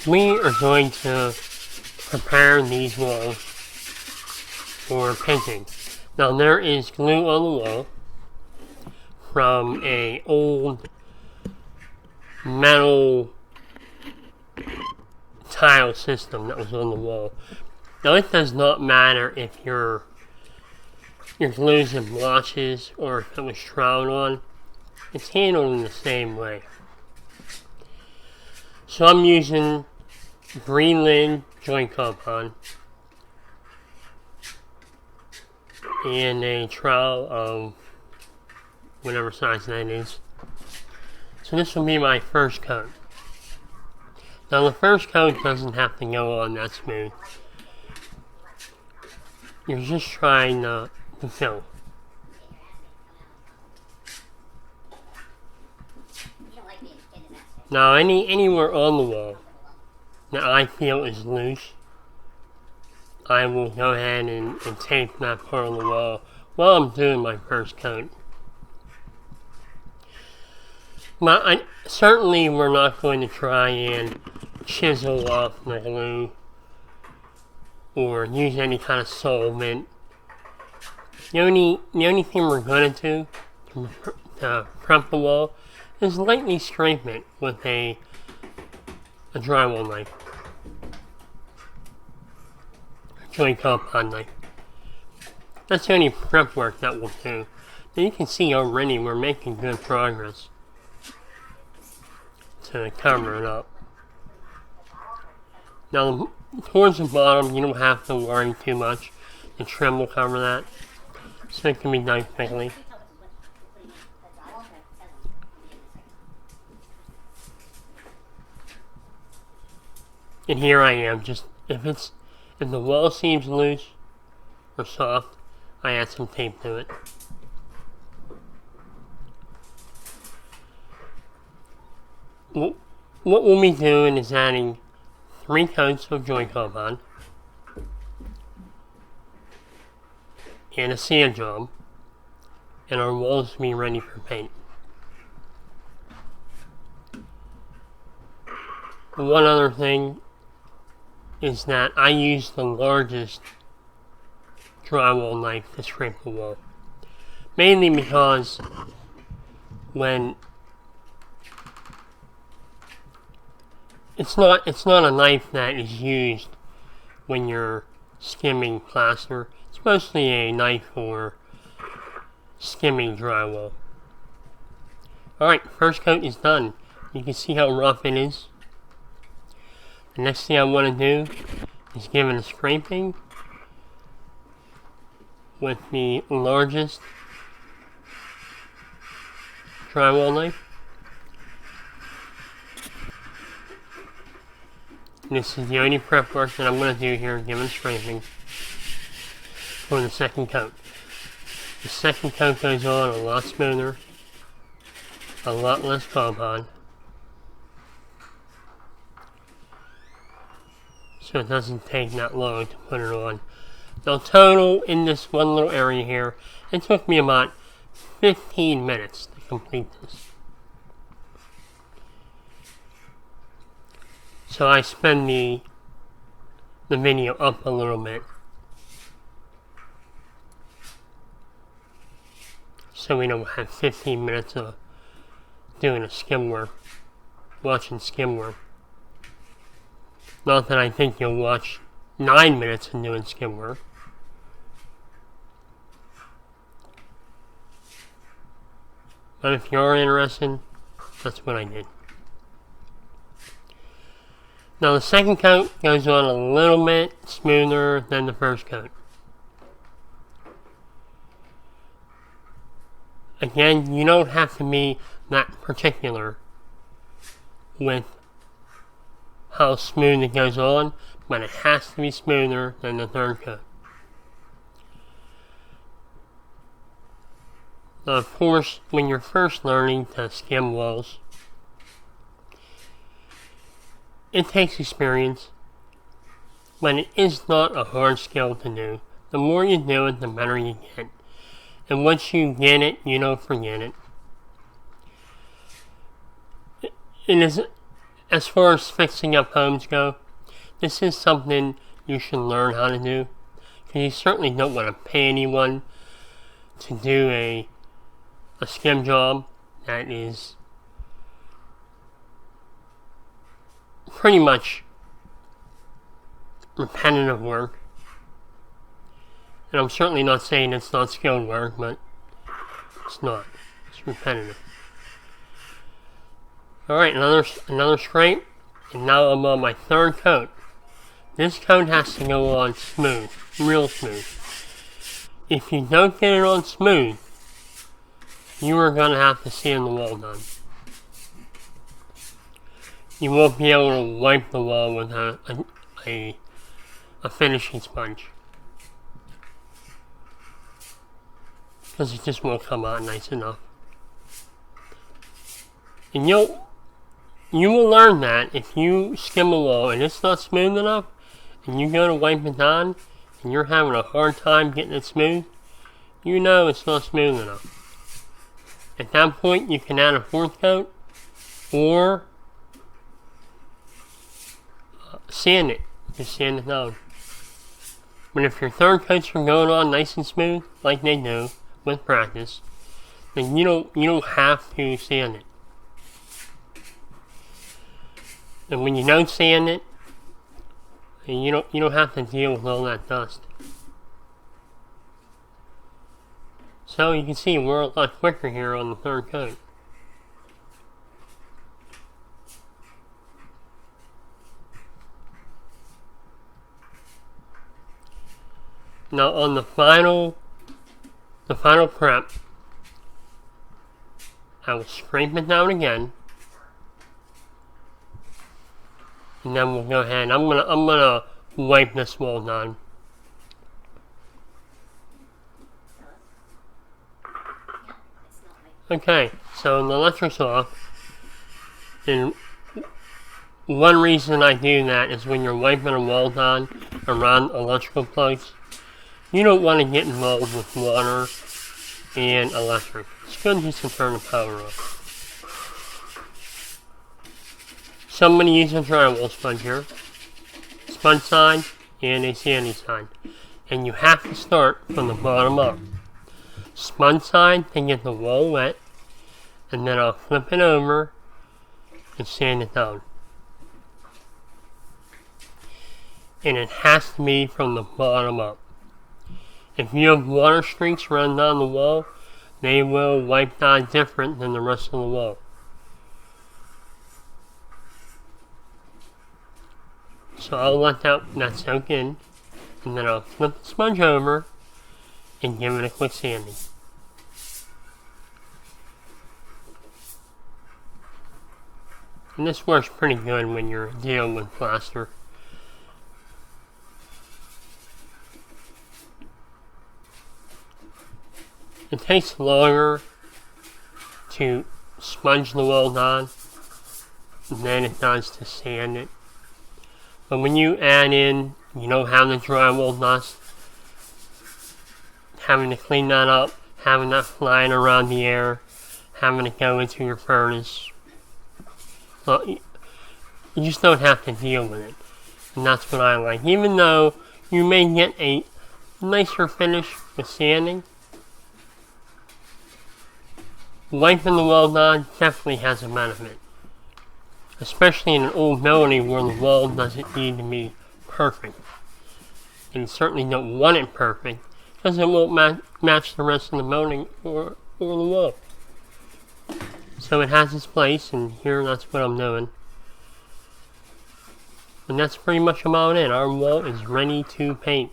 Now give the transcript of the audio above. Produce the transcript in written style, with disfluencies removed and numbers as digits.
we are going to prepare these walls for painting. Now there is glue on the wall from a old metal tile system that was on the wall. Now it does not matter if your glue's in blotches or if it was troweled on. It's handled in the same way. So I'm using Greenland joint compound and a trowel of whatever size that is. So this will be my first coat. Now the first coat doesn't have to go on that smooth. You're just trying to fill. Now anywhere on the wall that I feel is loose, I will go ahead and tape that part of the wall while I'm doing my first coat. But certainly we're not going to try and chisel off the glue or use any kind of solvent. The only thing we're going to do to prep the wall is lightly scrape it with a drywall knife, joint compound knife. That's the only prep work that we'll do. Now you can see already we're making good progress to cover it up. Now towards the bottom you don't have to worry too much. The trim will cover that, so it can be done quickly. And here I am, just if the wall seems loose or soft, I add some tape to it. What we'll be doing is adding 3 coats of joint compound and a sand job, and our walls will be ready for paint. One other thing is that I use the largest drywall knife to scrape the wall. Mainly because when it's not a knife that is used when you're skimming plaster. It's mostly a knife for skimming drywall. Alright, first coat is done. You can see how rough it is. The next thing I want to do is give it a scraping with the largest drywall knife. This is the only prep work that I'm going to do here, give it a scraping for the second coat. The second coat goes on a lot smoother, a lot less compound, so it doesn't take that long to put it on. Now total in this one little area here, it took me about 15 minutes to complete this. So I sped the video up a little bit, so we don't have 15 minutes of doing a skim work, watching skim work. Not that I think you'll watch 9 minutes of doing skim work. But if you are interested, that's what I did. Now the second coat goes on a little bit smoother than the first coat. Again, you don't have to be that particular with how smooth it goes on, but it has to be smoother than the third coat. Now, of course, when you're first learning to skim walls, it takes experience, but it is not a hard skill to do. The more you do it, the better you get. And once you get it, you don't forget it. as far as fixing up homes go, this is something you should learn how to do. Because you certainly don't want to pay anyone to do a skim job that is pretty much repetitive work. And I'm certainly not saying it's not skilled work, but it's not. It's repetitive. Alright, another scrape, and now I'm on my third coat. This coat has to go on smooth, real smooth. If you don't get it on smooth, you are going to have to sand the wall down. You won't be able to wipe the wall with a finishing sponge, because it just won't come out nice enough. And you will learn that if you skim a wall and it's not smooth enough, and you go to wipe it down, and you're having a hard time getting it smooth, you know it's not smooth enough. At that point, you can add a fourth coat, or sand it. Just sand it down. But if your third coats are going on nice and smooth, like they do with practice, then you don't have to sand it. And when you don't sand it, and you don't have to deal with all that dust. So you can see we're a lot quicker here on the third coat. Now on the final prep, I will scrape it down again. And then we'll go ahead. I'm gonna wipe this wall down. Okay, so the electric's off. And one reason I do that is when you're wiping a wall down around electrical plugs, you don't want to get involved with water and electric. It's good just to turn the power off. So I'm going to use a drywall sponge here, sponge side and a sandy side, and you have to start from the bottom up. Sponge side to get the wall wet, and then I'll flip it over and sand it down. And it has to be from the bottom up. If you have water streaks running down the wall, they will wipe down different than the rest of the wall. So I'll let that soak in, and then I'll flip the sponge over and give it a quick sanding. And this works pretty good when you're dealing with plaster. It takes longer to sponge the wall down than it does to sand it. But when you add in, having the drywall dust, having to clean that up, having that flying around the air, having to go into your furnace, well, you just don't have to deal with it. And that's what I like. Even though you may get a nicer finish with sanding, wiping the wall down definitely has a benefit. Especially in an old building where the wall doesn't need to be perfect. And you certainly don't want it perfect, because it won't match the rest of the building or the wall. So it has its place, and here that's what I'm doing. And that's pretty much about it. Our wall is ready to paint.